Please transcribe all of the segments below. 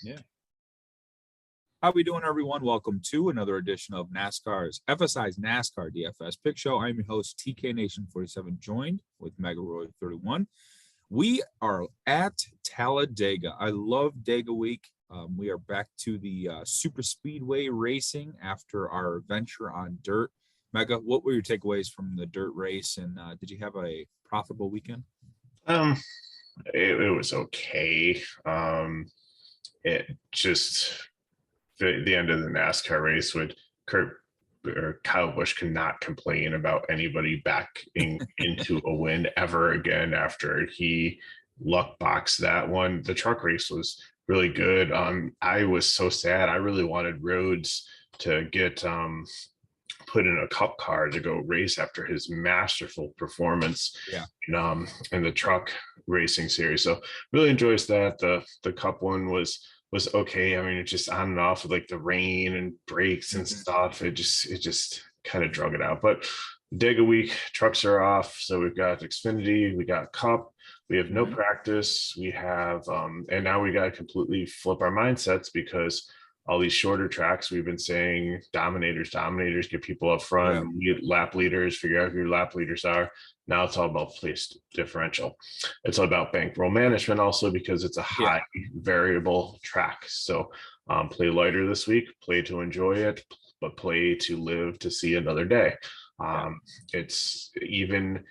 Yeah. How we doing, everyone? Welcome to another edition of NASCAR's FSI's NASCAR DFS Pick Show. I'm your host, TK Nation 47, joined with Mega Roy 31. We are at Talladega. I love Dega Week. We are back to the super speedway racing after our adventure on dirt. Mega, what were your takeaways from the dirt race, and did you have a profitable weekend? It was okay. It just the end of the NASCAR race with Kyle Busch cannot complain about anybody backing into a win ever again after he luck boxed that one. The truck race was really good. I was so sad. I really wanted Rhodes to get put in a cup car to go race after his masterful performance in the truck racing series. So really enjoys that. The cup one was okay. I mean, it's just on and off with like the rain and brakes and stuff. It just kind of drug it out. But Dega week, trucks are off. So we've got Xfinity, we got Cup, we have no practice. We have and now we got to completely flip our mindsets because all these shorter tracks, we've been saying dominators, get people up front, get lap leaders, figure out who your lap leaders are. Now it's all about place differential. It's all about bankroll management also because it's a high variable track. So play lighter this week, play to enjoy it, but play to live to see another day. It's even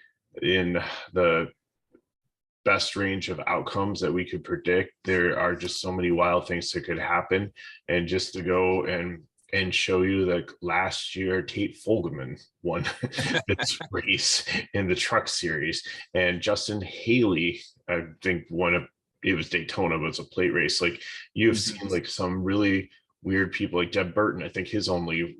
in the best range of outcomes that we could predict. There are just so many wild things that could happen. And just to go and show you that last year Tate Fulgerman won this race in the truck series, and Justin Haley, I think it was Daytona, but it's a plate race. Like you've seen like some really weird people, like Deb Burton. I think his only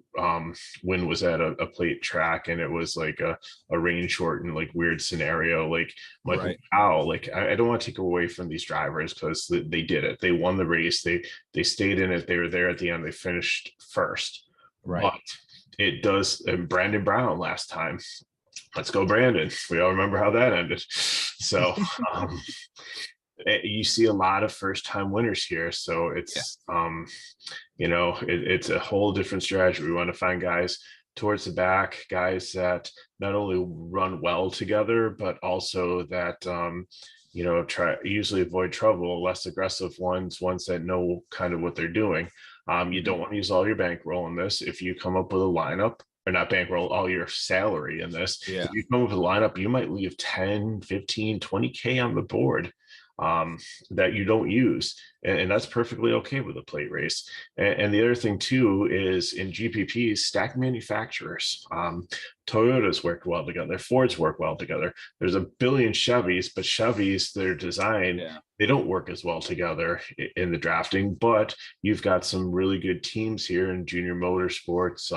win was at a plate track, and it was like a rain shortened like weird scenario. Like Michael Powell, like I don't want to take away from these drivers because they did it. They won the race. They stayed in it. They were there at the end. They finished first. But it does. And Brandon Brown last time. Let's go, Brandon. We all remember how that ended. So you see a lot of first-time winners here. So it's it's a whole different strategy. We want to find guys towards the back, guys that not only run well together, but also that usually avoid trouble, less aggressive ones that know kind of what they're doing. You don't want to use all your bankroll in this. If you come up with a lineup, or not bankroll, all your salary in this, if you come up with a lineup, you might leave 10, 15, 20K on the board that you don't use. And that's perfectly okay with a plate race. And the other thing too is in GPPs, stack manufacturers. Toyotas work well together. Fords work well together. There's a billion Chevys, but Chevys, their design, they don't work as well together in the drafting. But you've got some really good teams here in Junior Motorsports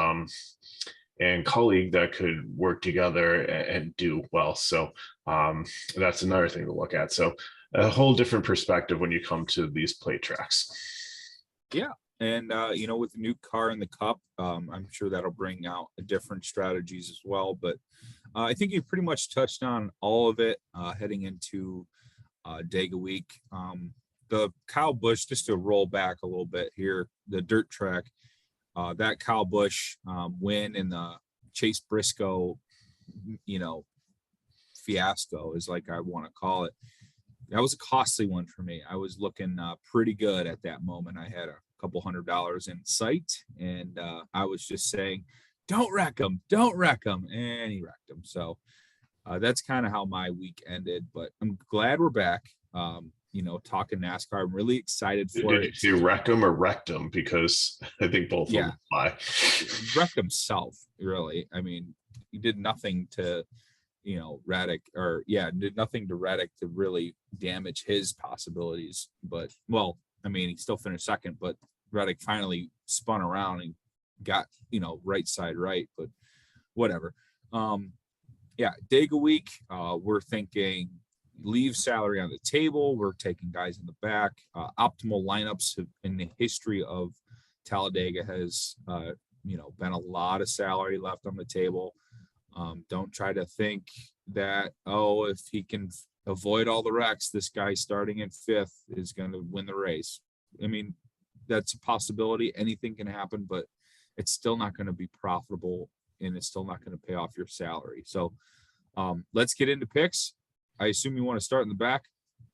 and Colleague that could work together and do well. So that's another thing to look at. So a whole different perspective when you come to these plate tracks. Yeah. And, with the new car in the Cup, I'm sure that'll bring out different strategies as well. But I think you pretty much touched on all of it heading into Dega week. The Kyle Busch, just to roll back a little bit here, the dirt track, that Kyle Busch win in the Chase Briscoe, fiasco is like I want to call it. That was a costly one for me. I was looking pretty good at that moment. I had a couple $100 in sight, and I was just saying, don't wreck him. And he wrecked him. So that's kind of how my week ended, but I'm glad we're back. Talking NASCAR. I'm really excited for it. Did you wreck him or wrecked him? Because I think both of them apply. Wrecked himself, really. I mean, he did nothing to Reddick, did nothing to Reddick to really damage his possibilities. But, he still finished second, but Reddick finally spun around and got, right side right, but whatever. Dega week, we're thinking leave salary on the table. We're taking guys in the back. Optimal lineups in the history of Talladega has, been a lot of salary left on the table. Don't try to think that, if he can avoid all the wrecks, this guy starting in fifth is going to win the race. I mean, that's a possibility. Anything can happen, but it's still not going to be profitable, and it's still not going to pay off your salary. So let's get into picks. I assume you want to start in the back.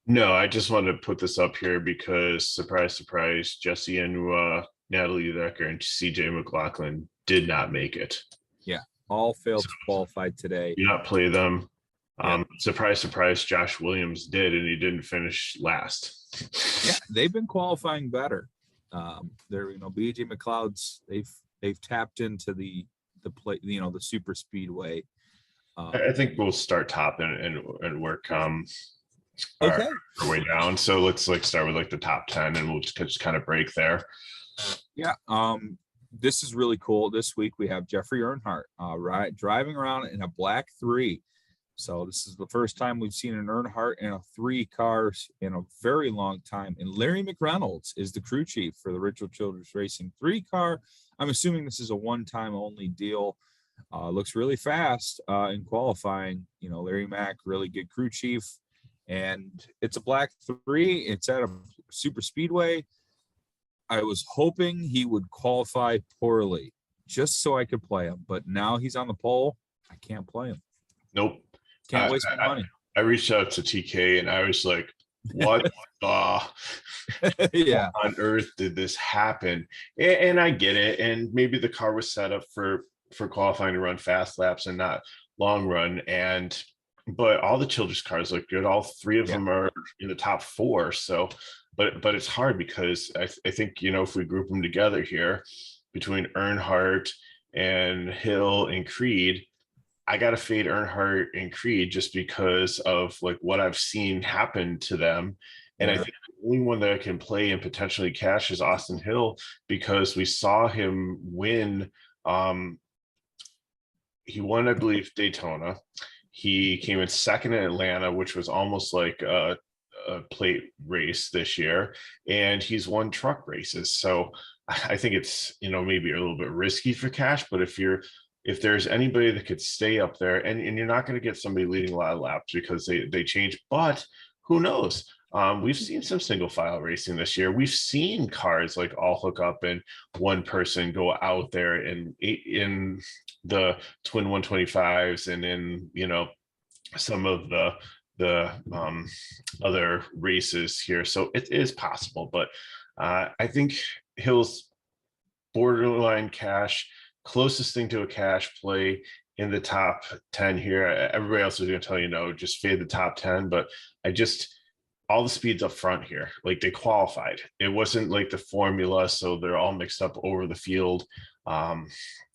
No, I just wanted to put this up here because surprise, surprise, Jesse Anua, Natalie Decker, and CJ McLaughlin did not make it. Yeah, all failed to qualify today. Do not play them. Yep. Surprise, surprise, Josh Williams did, and he didn't finish last. Yeah, they've been qualifying better. They're, BJ McLeod's, they've tapped into the play, the super speedway. I think we'll start top and work Okay. our way down. So let's start with the top 10, and we'll just kind of break there. Yeah. This is really cool. This week we have Jeffrey Earnhardt driving around in a black 3. So this is the first time we've seen an Earnhardt in a 3 cars in a very long time. And Larry McReynolds is the crew chief for the Ritual Children's Racing 3 car. I'm assuming this is a one-time only deal. Looks really fast in qualifying. Larry Mack, really good crew chief. And it's a black 3. It's at a super speedway. I was hoping he would qualify poorly just so I could play him. But now he's on the pole. I can't play him. Nope. Can't waste my money. I reached out to TK and I was like, what yeah, on earth did this happen? And I get it. And maybe the car was set up for qualifying to run fast laps and not long run. But all the children's cars look good. All 3 of them are in the top 4. So, but it's hard because I think, if we group them together here between Earnhardt and Hill and Creed, I got to fade Earnhardt and Creed just because of what I've seen happen to them. And I think the only one that I can play and potentially cash is Austin Hill, because we saw him win. He won, I believe, Daytona. He came in second in Atlanta, which was almost like a plate race this year. And he's won truck races. So I think it's, maybe a little bit risky for cash, but if there's anybody that could stay up there, and you're not going to get somebody leading a lot of laps because they change, but who knows? We've seen some single file racing this year. We've seen cars all hook up and one person go out there and in the twin 125s and in, some of the other races here. So it is possible, but I think Hill's borderline cash, closest thing to a cash play in the top 10 here. Everybody else is going to tell you, just fade the top 10, but all the speeds up front here, they qualified. It wasn't like the formula, so they're all mixed up over the field.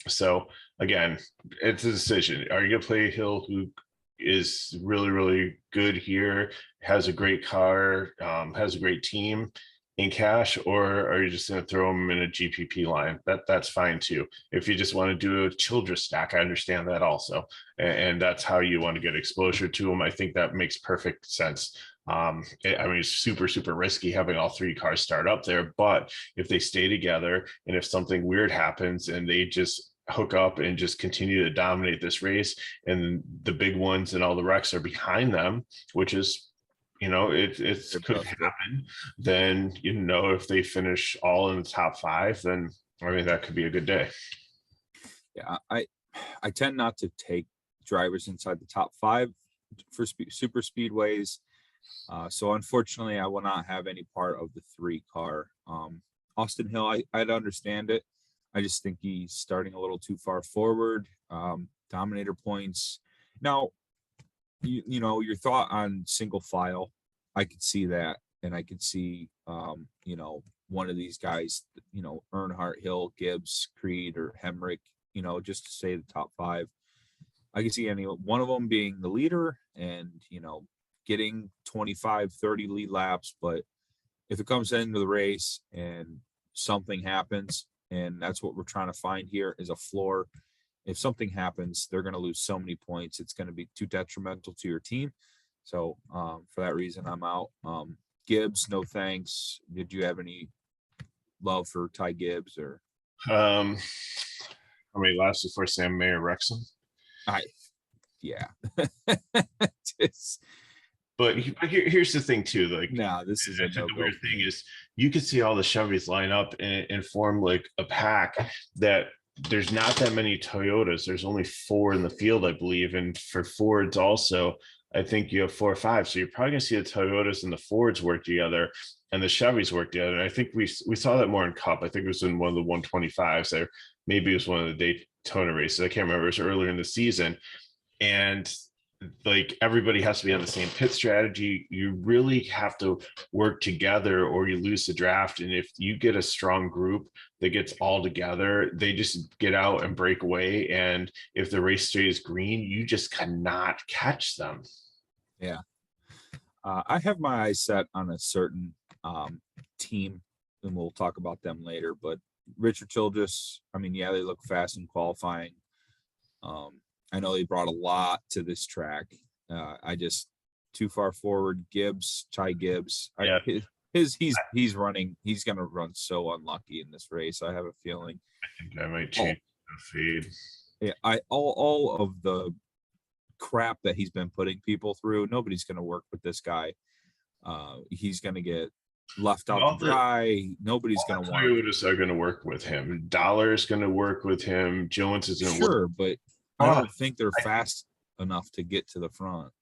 So again, it's a decision. Are you going to play Hill, who is really, really good here, has a great car, has a great team, in cash, or are you just going to throw them in a GPP line? That's fine too. If you just want to do a Childress stack, I understand that also, and that's how you want to get exposure to them. I think that makes perfect sense. It's super, super risky having all 3 cars start up there, but if they stay together and if something weird happens and they just hook up and just continue to dominate this race, and the big ones and all the wrecks are behind them, which is, it could happen, then if they finish all in the top 5, then that could be a good day. Yeah, I tend not to take drivers inside the top 5 for super speedways. So unfortunately, I will not have any part of the 3 car. Austin Hill, I'd understand it. I just think he's starting a little too far forward. Dominator points. Now, your thought on single file, I could see that, and I could see one of these guys, Earnhardt, Hill, Gibbs, Creed, or Hemrick, just to say the top 5. I could see any one of them being the leader and getting 25, 30 lead laps. But if it comes into the race and something happens, and that's what we're trying to find here is a floor. If something happens, they're going to lose so many points. It's going to be too detrimental to your team. So for that reason, I'm out. Gibbs, no thanks. Did you have any love for Ty Gibbs or? How many laps before Sam Mayer wrecks him? Yeah. But here's the thing too, like No, this is a the no-go weird for thing me. is you could see all the Chevys line up and form like a pack that there's not that many Toyotas. There's only 4 in the field, I believe. And for Fords also, I think you have 4 or 5. So you're probably gonna see the Toyotas and the Fords work together and the Chevys work together. And I think we saw that more in Cup. I think it was in one of the 125s there. Maybe it was one of the Daytona races. I can't remember. It was earlier in the season. And like everybody has to be on the same pit strategy. You really have to work together or you lose the draft. And if you get a strong group that gets all together, they just get out and break away. And if the race stays green, you just cannot catch them. Yeah. I have my eyes set on a certain team, and we'll talk about them later. But Richard Childress, I mean, yeah, they look fast in qualifying. I know they brought a lot to this track. I just too far forward. Ty Gibbs. Yeah. He's running. He's gonna run so unlucky in this race. I have a feeling. I think I might change the feed. Yeah, all of the crap that he's been putting people through. Nobody's gonna work with this guy. He's gonna get left out to dry. Nobody's gonna want. Toyotas are going to work with him. Dollar is going to work with him. Jones is going to Sure, work. but I don't think they're fast enough to get to the front.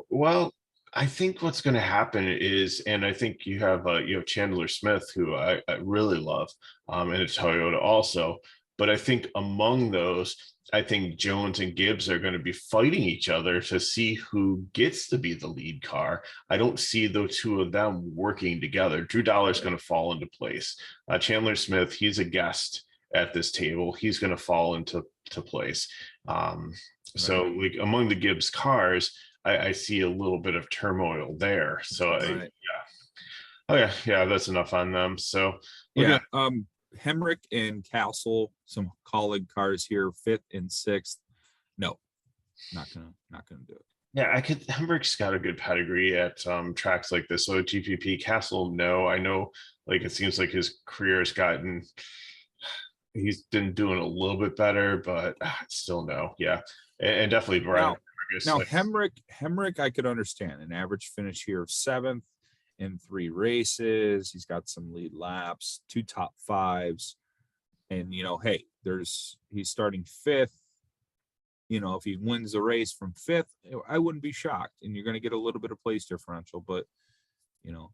Well, I think what's going to happen is, and I think you have Chandler Smith, who I really love, and a Toyota also. But I think among those, I think Jones and Gibbs are going to be fighting each other to see who gets to be the lead car. I don't see the two of them working together. Drew Dollar is going to fall into place. Chandler Smith, he's a guest at this table. He's going to fall into place. So like among the Gibbs cars, I see a little bit of turmoil there. So yeah. Okay, yeah, that's enough on them. So yeah, Hemrick and Castle, some colleague cars here, 5th and 6th. No, not gonna do it. Yeah, Hemrick's got a good pedigree at tracks like this. So GPP, Castle, no. I know, like it seems like his career has gotten. He's been doing a little bit better, but still no. Yeah, and definitely Brian. Now Hemrick, I could understand an average finish here of 7th in 3 races. He's got some lead laps, 2 top 5s, and hey, he's starting 5th. If he wins the race from 5th, I wouldn't be shocked, and you're going to get a little bit of place differential. But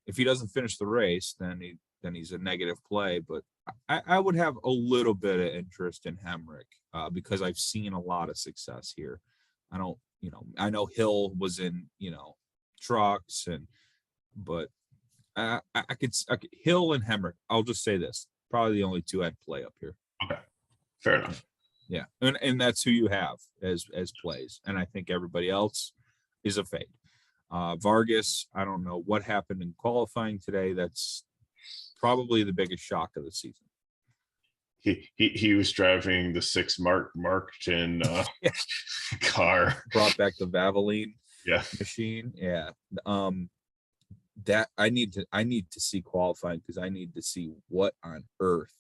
if he doesn't finish the race, then he's a negative play. But I would have a little bit of interest in Hemrick because I've seen a lot of success here. I know Hill was in trucks but I could Hill and Hemrick. I'll just say this: probably the only 2 I'd play up here. Okay, fair enough. Yeah, and that's who you have as plays, and I think everybody else is a fade. Vargas, I don't know what happened in qualifying today. That's probably the biggest shock of the season. He was driving the 6 Markton car. Brought back the Valvoline machine. Yeah. That I need to see qualifying because I need to see what on earth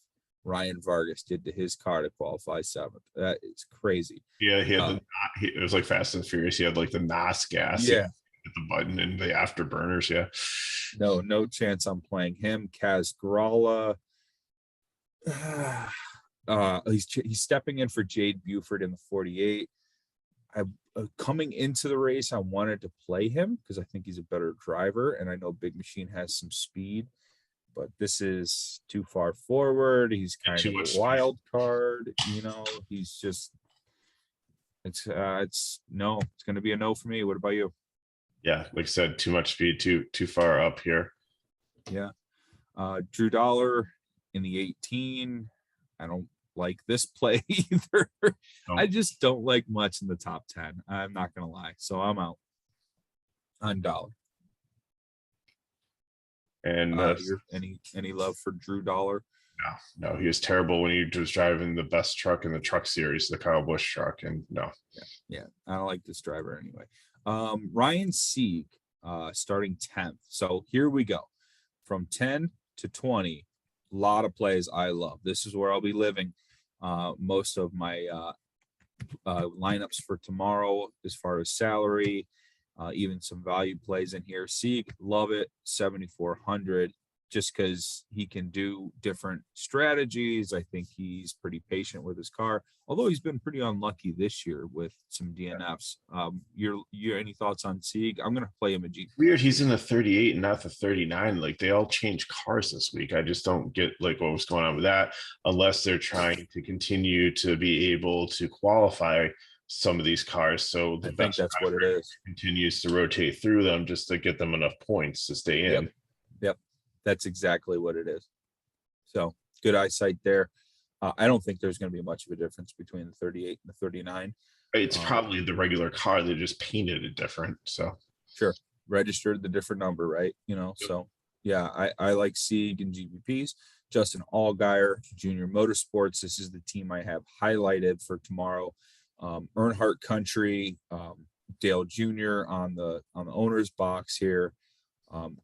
Ryan Vargas did to his car to qualify 7th. That is crazy. Yeah, he had it was like Fast and Furious. He had like the NOS gas. Yeah. Hit the button and the afterburners. Yeah. No chance I'm playing him. Kaz Gralla. He's stepping in for Jade Buford in the 48. Coming into the race, I wanted to play him because I think he's a better driver, and I know Big Machine has some speed, but this is too far forward. He's kind of a wild card, He's just it's going to be a no for me. What about you? Yeah, like I said, too much speed, too far up here. Yeah. Drew Dollar in the 18. I don't like this play either. No. I just don't like much in the top 10. I'm not gonna lie. So I'm out on Dollar. And any love for Drew Dollar? No, he was terrible when he was driving the best truck in the truck series, the Kyle Busch truck. And no. Yeah. I don't like this driver anyway. Ryan Sieg, starting 10th. So here we go. From 10 to 20, a lot of plays I love. This is where I'll be living most of my lineups for tomorrow as far as salary. even some value plays in here. Sieg, love it, 7,400, just because he can do different strategies. I think he's pretty patient with his car, although he's been pretty unlucky this year with some DNFs. Your any thoughts on Sieg? I'm gonna play him a G. Weird, he's in the 38 and not the 39. Like they all changed cars this week. I just don't get like what was going on with that, unless they're trying to continue to be able to qualify some of these cars. So the I think best that's what it is. continues to rotate through them just to get them enough points to stay in. Yep. That's exactly what it is. So good eyesight there. I don't think there's going to be much of a difference between the 38 and the 39. It's probably the regular car. They just painted it different. So sure, registered the different number, right? Yep. So yeah, I like Sieg and GPPs. Justin Allgaier, Junior Motorsports. This is the team I have highlighted for tomorrow. Earnhardt Country, Dale Jr. on the owner's box here.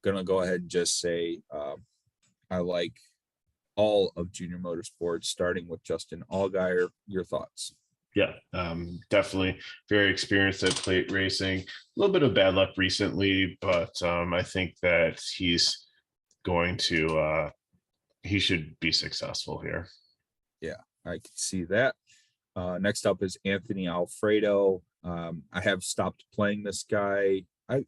Gonna go ahead and just say I like all of Junior Motorsports, starting with Justin Allgaier. Your thoughts? Yeah, definitely very experienced at plate racing. A little bit of bad luck recently, but I think that he's going to he should be successful here. Yeah, I can see that. Next up is Anthony Alfredo. I have stopped playing this guy. I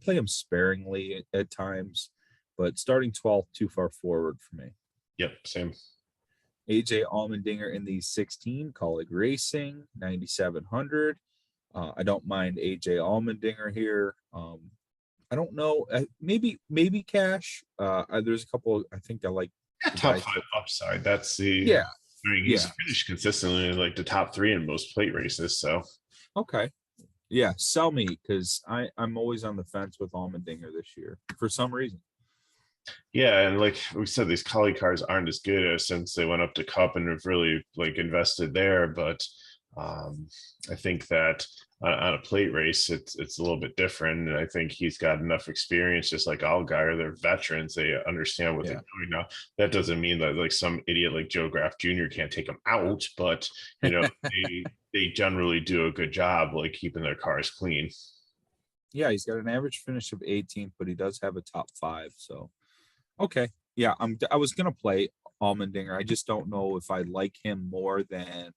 play him sparingly at times, but starting 12th too far forward for me. Yep, same. AJ Allmendinger in the 16 Colleague Racing 9,700. I don't mind AJ Allmendinger here. I don't know, maybe cash. There's a couple I think I like. Top 5 upside. That's the yeah. I mean, he's finished consistently in like the top 3 in most plate races. So okay. Yeah, sell me, because I'm always on the fence with Allmendinger this year for some reason. Yeah, and like we said, these collie cars aren't as good since they went up to Cup and have really like invested there. But I think that on a plate race, it's a little bit different. And I think he's got enough experience, just like Allgaier. They're veterans; they understand what they're doing. Now, that doesn't mean that like some idiot like Joe Graff Jr. can't take them out, but they generally do a good job like keeping their cars clean. Yeah, he's got an average finish of 18th, but he does have a top 5. So okay, yeah, I was gonna play Allmendinger. I just don't know if I like him more than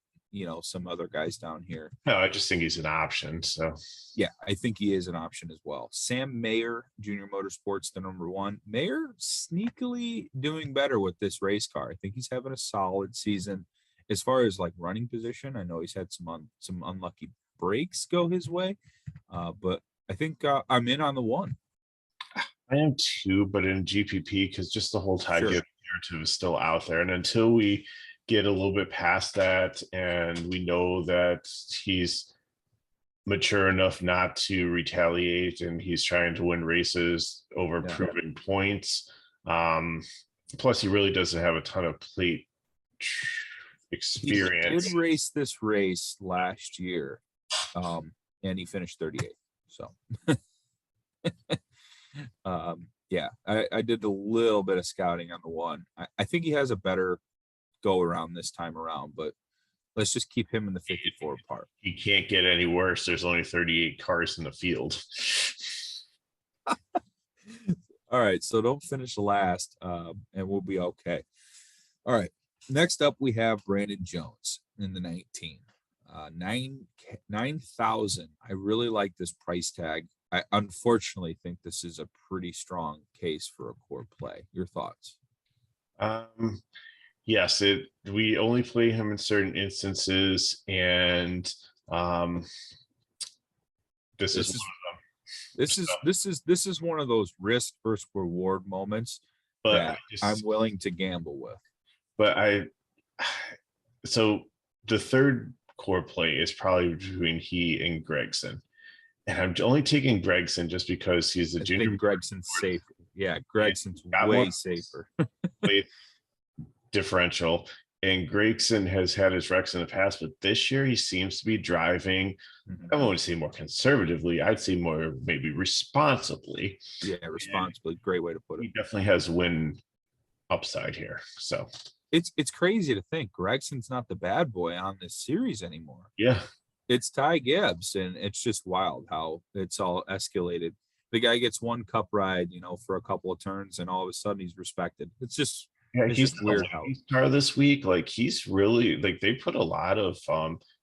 some other guys down here. No, I just think he's an option. So yeah, I think he is an option as well. Sam Mayer, Junior Motorsports, the number 1. Mayer sneakily doing better with this race car. I think he's having a solid season as far as like running position. I know he's had some unlucky breaks go his way, but I think I'm in on the 1. I am too, but in GPP, because just the whole tide narrative is still out there. And until we get a little bit past that and we know that he's mature enough not to retaliate and he's trying to win races over proven points. Plus, he really doesn't have a ton of plate experience. He did race this race last year, and he finished 38th. So yeah, I did a little bit of scouting on the 1. I think he has a better go around this time around, but let's just keep him in the 54 part. He can't get any worse. There's only 38 cars in the field. All right, so don't finish last, and we'll be okay. All right, next up we have Brandon Jones in the 19. 9,000. I really like this price tag. I unfortunately think this is a pretty strong case for a core play. Your thoughts? Yes, we only play him in certain instances, and this is one of those risk versus reward moments that I'm willing to gamble with. But so the third core play is probably between he and Gregson. And I'm only taking Gregson just because he's a junior. Gregson's safer. Yeah, Gregson's way safer. Differential. And Gregson has had his wrecks in the past, but this year he seems to be driving. I don't want to say more conservatively. I'd say more maybe responsibly. Yeah, responsibly. Great way to put it. He definitely has win upside here. So it's crazy to think Gregson's not the bad boy on this series anymore. Yeah. it's Ty Gibbs, and it's just wild how it's all escalated. The guy gets one cup ride, for a couple of turns, and all of a sudden he's respected. Yeah, It's he's just the weird how, lucky star this week. Like he's really like they put a lot of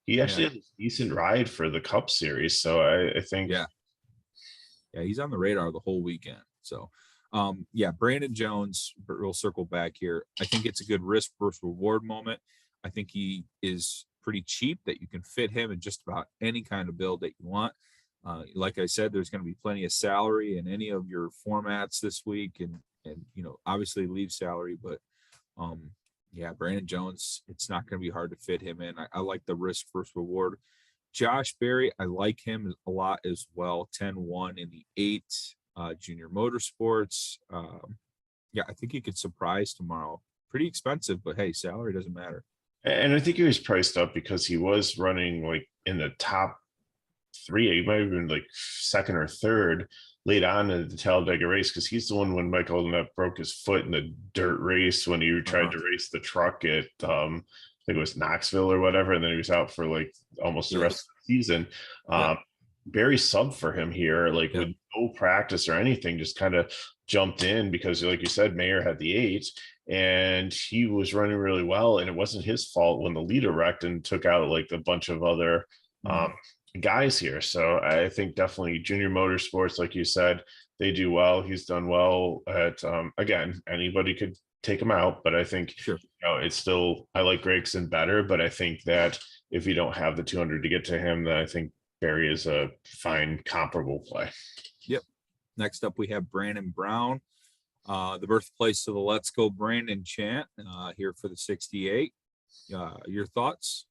he yeah, actually had a decent ride for the Cup Series. So I think yeah, yeah, he's on the radar the whole weekend. So, yeah, Brandon Jones, but we'll circle back here. I think it's a good risk versus reward moment. I think he is pretty cheap that you can fit him in just about any kind of build that you want. Like I said, there's going to be plenty of salary in any of your formats this week, and obviously leave salary, but yeah, Brandon Jones, it's not going to be hard to fit him in. I like the risk versus reward. Josh Berry, I like him a lot as well. 10-1 in the 8 junior motorsports. Yeah, I think he could surprise tomorrow. Pretty expensive, but hey, salary doesn't matter. and I think he was priced up because he was running like in the top three. He might have been like second or third late on in the Talladega race because he's the one when Michael Olnett broke his foot in the dirt race when he tried to race the truck at I think it was Knoxville or whatever, and then he was out for like almost the rest of the season. Yep. Very sub for him here, like Yep. with no practice or anything, just kind of jumped in because, like you said, Mayer had the 8 and he was running really well, and it wasn't his fault when the leader wrecked and took out like a bunch of other guys here. So I think definitely junior motorsports, like you said, they do well. He's done well at again, anybody could take him out, but I think Sure. it's still, I like Gregson better, but I think that if you don't have the 200 to get to him, then I think Barry is a fine comparable play. Yep. Next up, we have Brandon Brown, the birthplace of the Let's Go Brandon chant, here for the 68. Your thoughts?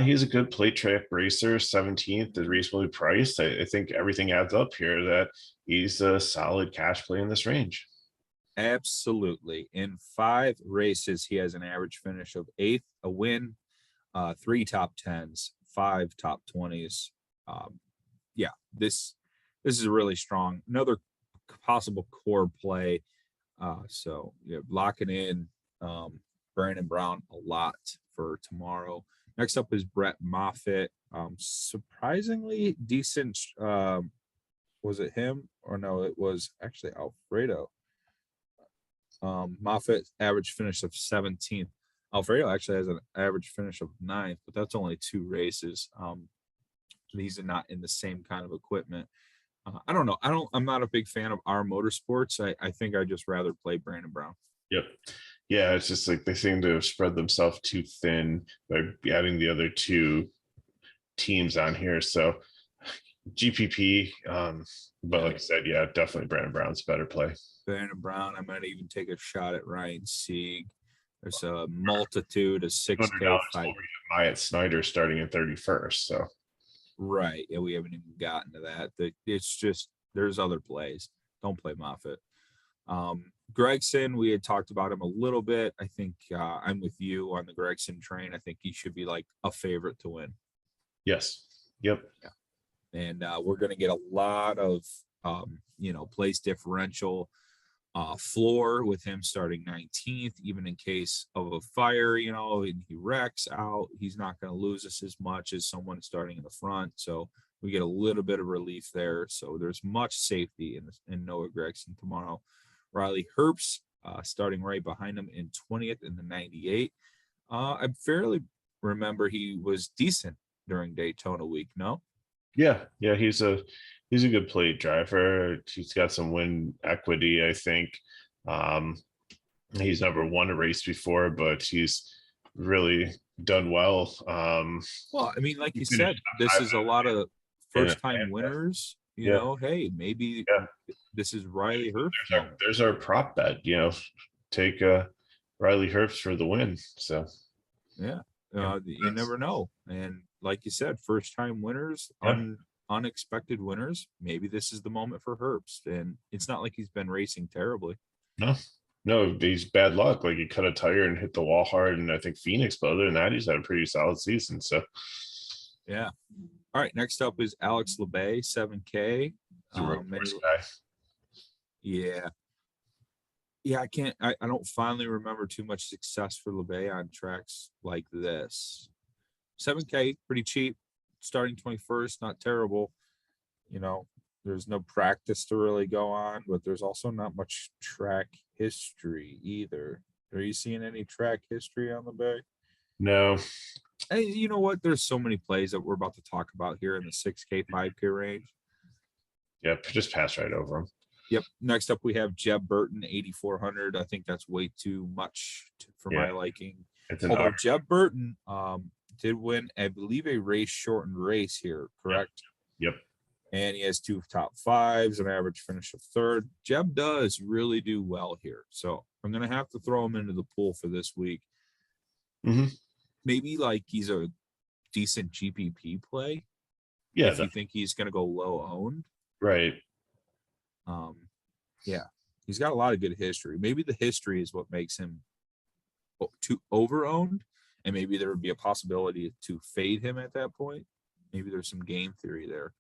He's a good plate track racer. 17th is reasonably priced. I think everything adds up here that he's a solid cash play in this range. Absolutely. In 5 races, he has an average finish of 8th, a win, 3 top 10s, 5 top 20s. Yeah, this is really strong. Another possible core play. So locking in Brandon Brown a lot for tomorrow. Next up is Brett Moffitt. Surprisingly decent. Was it him or no? It was actually Alfredo. Moffitt average finish of 17th. Alfredo actually has an average finish of 9th, but that's only 2 races. These are not in the same kind of equipment. I don't know. I'm not a big fan of our motorsports. I think I'd just rather play Brandon Brown. Yep. Yeah, it's just like they seem to have spread themselves too thin by adding the other 2 teams on here. So GPP, but like I said, yeah, definitely Brandon Brown's better play. Brandon Brown. I might even take a shot at Ryan Sieg. There's a multitude of 6K fight. Myatt Snyder starting in 31st. So right. Yeah, we haven't even gotten to that. It's just there's other plays. Don't play Moffitt. Gregson, we had talked about him a little bit. I think I'm with you on the Gregson train. I think he should be like a favorite to win. Yes. Yep. Yeah. And we're going to get a lot of, place differential floor with him starting 19th, even in case of a fire, and he wrecks out. He's not going to lose us as much as someone starting in the front. So we get a little bit of relief there. So there's much safety in Noah Gregson tomorrow. Riley Herbst starting right behind him in 20th in the 98. I fairly remember he was decent during Daytona week. No? Yeah. He's a good plate driver. He's got some win equity, I think. He's never won a race before, but he's really done well. Well, I mean, like you said, this is a lot of first-time winners. Hey, maybe this is Riley Herbst. There's our prop bet. Take Riley Herbst for the win. So yeah, you never know. And like you said, first-time winners, unexpected winners. Maybe this is the moment for Herbst. And it's not like he's been racing terribly. No, he's bad luck. Like he cut a tire and hit the wall hard, and I think Phoenix. But other than that, he's had a pretty solid season. So yeah. All right, next up is Alex LeBay, 7K. Guy. Yeah. Yeah, I don't finally remember too much success for LeBay on tracks like this. 7K, pretty cheap. starting 21st, not terrible. There's no practice to really go on, but there's also not much track history either. Are you seeing any track history on the back? No. Hey, you know what? There's so many plays that we're about to talk about here in the 6K, 5K range. Yep, just pass right over them. Yep. Next up, we have Jeb Burton, 8,400. I think that's way too much for my liking. Although Jeb Burton did win, I believe, a race shortened race here, correct? Yep. And he has 2 top 5s, an average finish of 3rd. Jeb does really do well here. So I'm going to have to throw him into the pool for this week. Mm-hmm. Maybe like he's a decent GPP play. Yeah. If you think he's going to go low owned. Right. Yeah, he's got a lot of good history. Maybe the history is what makes him too over owned, and maybe there would be a possibility to fade him at that point. Maybe there's some game theory there.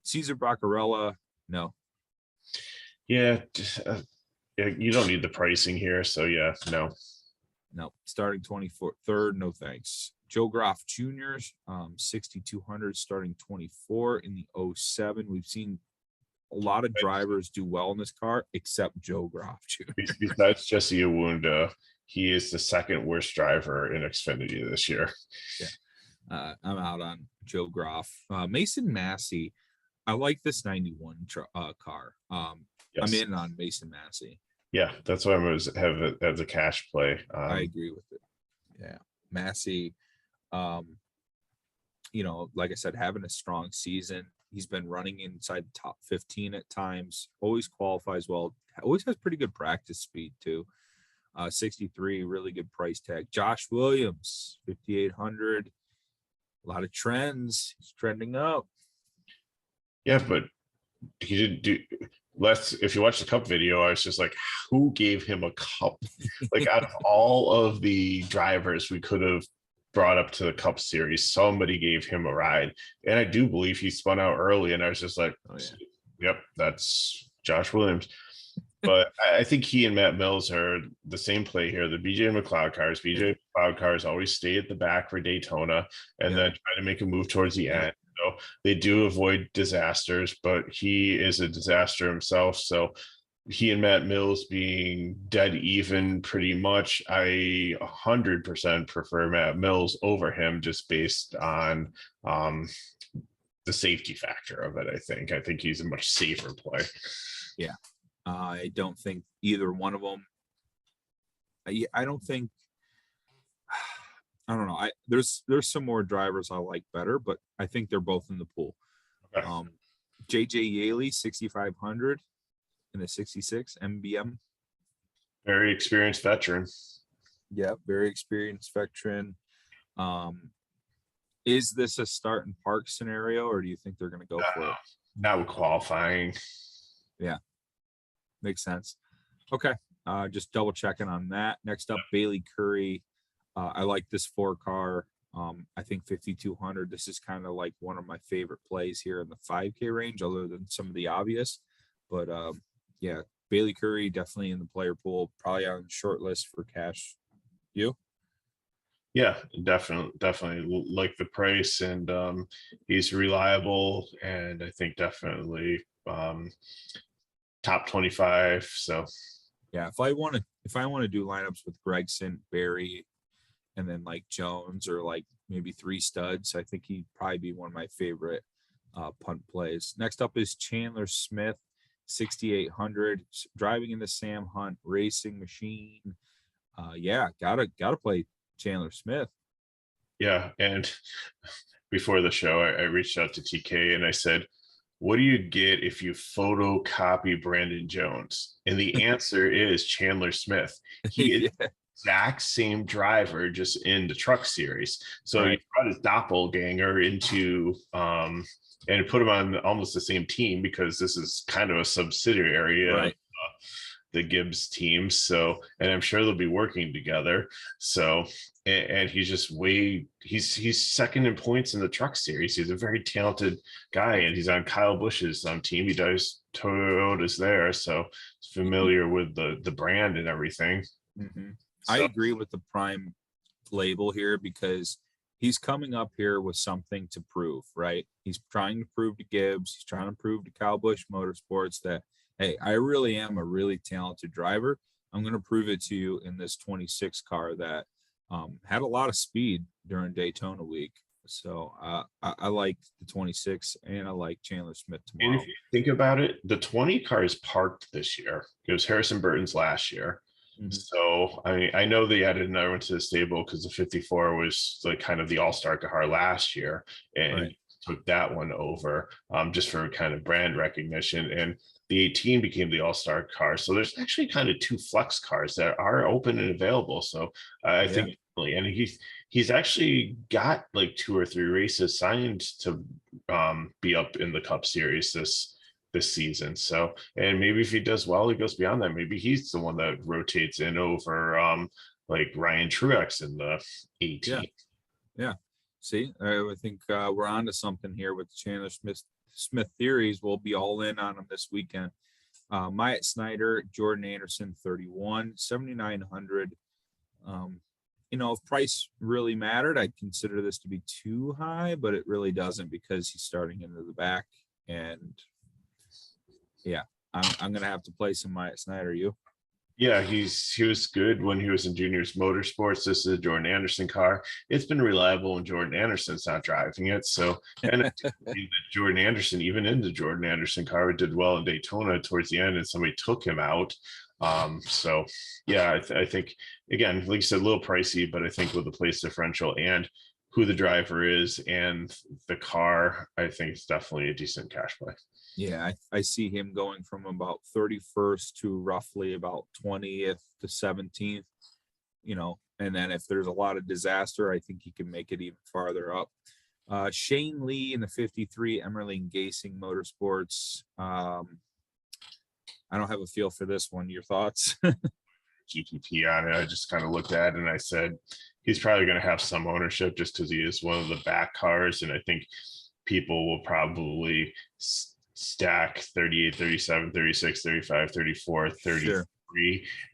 Cesar Baccarella, no. Yeah, you don't need the pricing here, so yeah, no. Starting 23rd, no thanks. Joe Groff Jr., 6,200, starting 24 in the 07. We've seen a lot of drivers do well in this car, except Joe Groff Jr. Besides Jesse Awunda, he is the 2nd worst driver in Xfinity this year. Yeah, I'm out on Joe Groff. Mason Massey, I like this 91 car. Yes. I'm in on Mason Massey. Yeah, that's why I'm going to have it as a cash play. I agree with it. Yeah, Massey, like I said, having a strong season. He's been running inside the top 15 at times, always qualifies well, always has pretty good practice speed too. 63, really good price tag. Josh Williams, 5,800. A lot of trends. He's trending up. Yeah, but he didn't do less. If you watch the Cup video, I was just like, who gave him a Cup? Like out of all of the drivers we could have brought up to the Cup Series, somebody gave him a ride, and I do believe he spun out early, and I was just like, yep, that's Josh Williams. But I think he and Matt Mills are the same play here. The BJ McLeod cars. BJ McLeod cars always stay at the back for Daytona and then try to make a move towards the end. So they do avoid disasters, but he is a disaster himself. So he and Matt Mills being dead even pretty much, I 100% prefer Matt Mills over him just based on the safety factor of it. I think he's a much safer play. Yeah. I don't think either one of them. I don't think. I don't know. There's some more drivers I like better, but I think they're both in the pool. Okay. JJ Yaley, 6,500 in the 66 MBM. Very experienced veteran. Yeah, very experienced veteran. Is this a start and park scenario, or do you think they're going to go for it? Not with qualifying. Yeah. Makes sense. Okay. Just double checking on that. Next up, Bailey Curry. I like this 4-car. I think 5,200. This is kind of like one of my favorite plays here in the 5K range, other than some of the obvious. But yeah, Bailey Curry definitely in the player pool, probably on the short list for cash. You? Yeah, definitely like the price, and he's reliable, and I think definitely top 25. So yeah, if I want to do lineups with Gregson, Barry, and then like Jones, or like maybe 3 studs, I think he'd probably be one of my favorite punt plays. Next up is Chandler Smith, 6,800, driving in the Sam Hunt racing machine. Yeah, gotta play Chandler Smith. Yeah, and before the show, I reached out to TK and I said, what do you get if you photocopy Brandon Jones? And the answer is Chandler Smith. He is the exact same driver, just in the truck series. So he brought his doppelganger into and put him on almost the same team, because this is kind of a subsidiary of the Gibbs team. So, and I'm sure they'll be working together. So, and he's just he's second in points in the truck series. He's a very talented guy, and he's on Kyle Busch's team. He does Toyotas there, so he's familiar with the brand and everything. Mm-hmm. So I agree with the Prime label here, because he's coming up here with something to prove, right? He's trying to prove to Gibbs, he's trying to prove to Kyle Busch Motorsports that, hey, I really am a really talented driver. I'm going to prove it to you in this 26 car that had a lot of speed during Daytona week. So I like the 26, and I like Chandler Smith And tomorrow. if you think about it, the 20 car is parked this year. It was Harrison Burton's last year. Mhm. So I mean, I know they added another one to the stable because the 54 was like kind of the all-star car last year, and Right. took that one over just for kind of brand recognition. And the 18 became the all-star car. So there's actually kind of two flex cars that are open and available. So I Yeah. think, and he's actually got like 2 or 3 races signed to be up in the Cup Series this season. So, and maybe if he does well, he goes beyond that. Maybe he's the one that rotates in over like Ryan Truex in the 18. Yeah. Yeah. See, I think we're on to something here with the Chandler Smith theories. We'll be all in on them this weekend. Myatt Snyder, Jordan Anderson, 31, 7,900. You know, if price really mattered, I'd consider this to be too high, but it really doesn't because he's starting into the back. And yeah, I'm gonna have to play some Myatt Snyder. You? Yeah, he was good when he was in juniors motorsports. This is a Jordan Anderson car. It's been reliable when Jordan Anderson's not driving it. So, and Jordan Anderson, even in the Jordan Anderson car, did well in Daytona towards the end, and somebody took him out. So yeah, I think again, like you said, a little pricey, but I think with the place differential and who the driver is and the car, I think it's definitely a decent cash play. Yeah, I see him going from about 31st to roughly about 20th to 17th, you know, and then if there's a lot of disaster, I think he can make it even farther up. Shane Lee in the 53, Emerling Gacing Motorsports. I don't have a feel for this one. Your thoughts? GPP on it. I just kind of looked at it and I said, he's probably going to have some ownership just because he is one of the back cars. And I think people will probably stack 38, 37, 36, 35, 34, 33. Sure.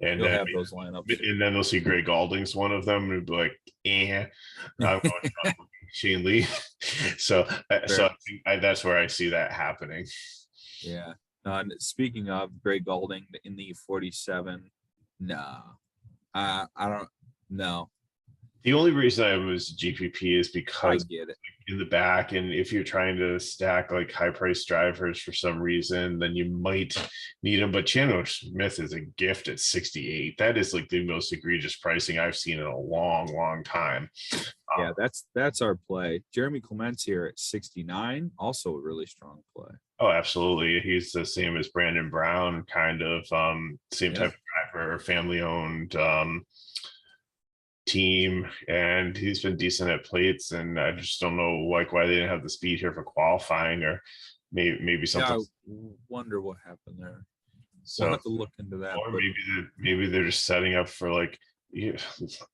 And You'll then have those lineups. And then they'll see Greg Galding's one of them and be like, I'm going Shane Lee. So I think that's where I see that happening. Yeah. Speaking of Greg Galding in the 47, I don't know. The only reason I was GPP is because I get it in the back, and if you're trying to stack like high price drivers for some reason, then you might need them. But Chandler Smith is a gift at 68. That is like the most egregious pricing I've seen in a long time. Yeah, that's our play. Jeremy Clements here at 69, also a really strong play. Oh, absolutely. He's the same as Brandon Brown, kind of same type of driver, family owned team, and he's been decent at plates, and I just don't know like why they didn't have the speed here for qualifying, or maybe something. Yeah, I wonder what happened there. So we'll have to look into that. Or maybe they're just setting up for like,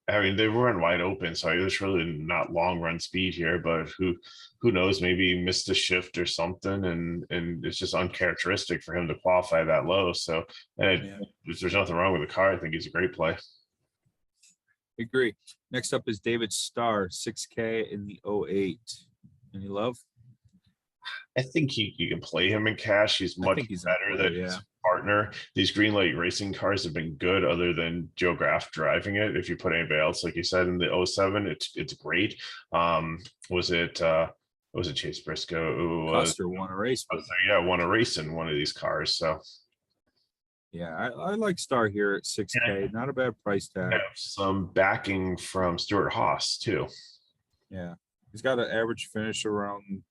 I mean, they were wide open, so there's really not long run speed here, but who knows, maybe he missed a shift or something, and it's just uncharacteristic for him to qualify that low. So there's nothing wrong with the car. I think he's a great play. Agree. Next up is David Starr, 6K in the 08. Any love? I think you can play him in cash. He's much better than his partner. These green light racing cars have been good other than Joe Graff driving it. If you put anybody else, like you said, in the 07, it's great. Was it Chase Briscoe? Custer won a race. Won a race in one of these cars. So yeah, I like Star here at 6K. Not a bad price tag. Have some backing from Stuart Haas too. Yeah, he's got an average finish around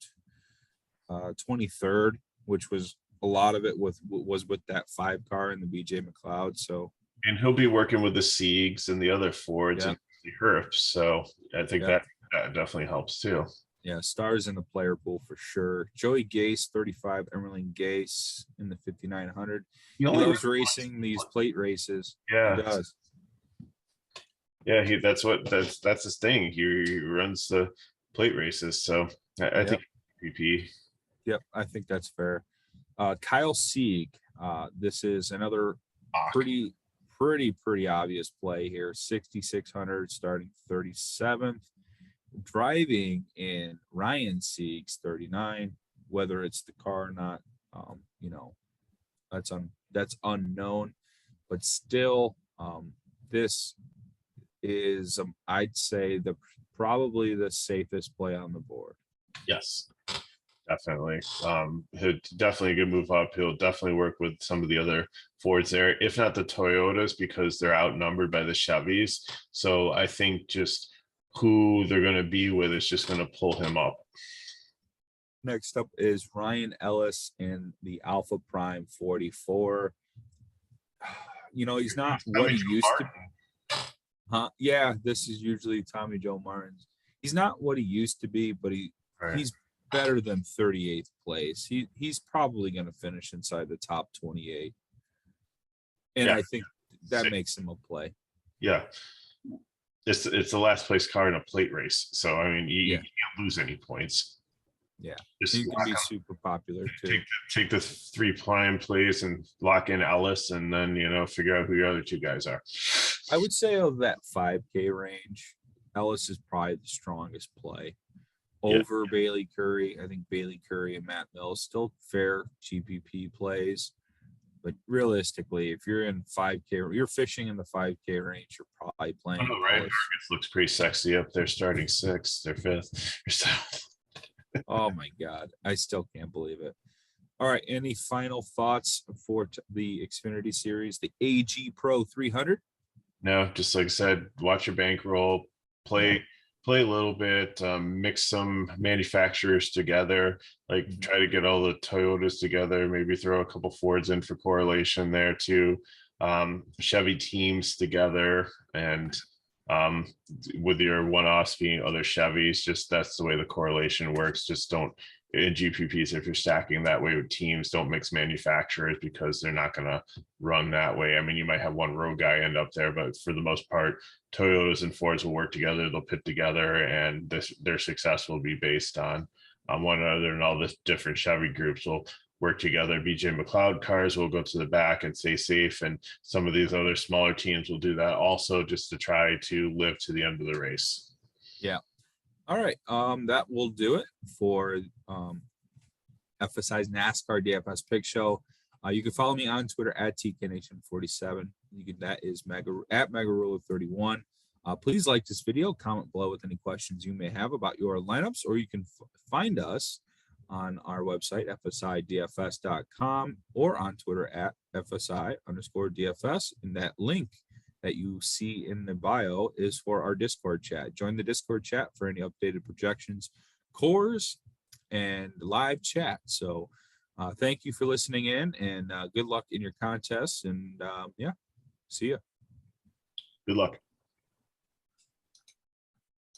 23rd, which was a lot of it was with that 5 car in the BJ McLeod. So, and he'll be working with the Siegs and the other Fords and the Herps. So I think that definitely helps too. Yeah, Stars in the player pool for sure. Joey Gase, 35, Emerling Gase in the 5,900. He loves racing these plate races. Yeah, he does. Yeah, that's his thing. He runs the plate races. So I think PP. Yep, I think that's fair. Kyle Sieg. This is another pretty obvious play here. 6,600 starting 37th. driving in Ryan Sieg's 39, whether it's the car or not, you know, that's unknown, but still, this is, I'd say probably the safest play on the board. Yes, definitely. He'll definitely a good move up. He'll definitely work with some of the other Fords there, if not the Toyotas, because they're outnumbered by the Chevys. So I think just who they're going to be with is just going to pull him up. Next up is Ryan Ellis in the Alpha Prime 44. You know, he's not what he used to be. Huh? Yeah, this is usually Tommy Joe Martin's. He's not what he used to be, but he's better than 38th place. He's probably going to finish inside the top 28. And I think that makes him a play. Yeah. It's the last place car in a plate race. So, I mean, you can't lose any points. Yeah. He can be super popular too. Take the 3 prime plays and lock in Ellis, and then, you know, figure out who your other 2 guys are. I would say of that 5K range, Ellis is probably the strongest play over Bailey Curry. I think Bailey Curry and Matt Mills still fair GPP plays. But realistically, if you're in 5K, you're fishing in the 5K range, you're probably playing. Oh, right. Marcus looks pretty sexy up there, starting 6th or 5th or 7th. Oh my God. I still can't believe it. All right. Any final thoughts for the Xfinity Series, the AG Pro 300? No, just like I said, watch your bankroll, play a little bit, mix some manufacturers together, like try to get all the Toyotas together, maybe throw a couple Fords in for correlation there too. Chevy teams together, and with your one-offs being other Chevys, just that's the way the correlation works. Just don't, in GPPs, if you're stacking that way with teams, don't mix manufacturers, because they're not going to run that way. I mean, you might have one road guy end up there, but for the most part, Toyotas and Fords will work together. They'll pit together, and their success will be based on one another, and all the different Chevy groups will work together. BJ McLeod cars will go to the back and stay safe, and some of these other smaller teams will do that also, just to try to live to the end of the race. Yeah. All right. That will do it for FSI's NASCAR DFS Pick Show. You can follow me on Twitter at TKNation47. That is at Megaruler31. Please like this video, comment below with any questions you may have about your lineups, or you can find us on our website, FSIDFS.com, or on Twitter at FSI_DFS. And that link that you see in the bio is for our Discord chat. Join the Discord chat for any updated projections, cores, and live chat. So thank you for listening in, and good luck in your contests. And see ya. Good luck.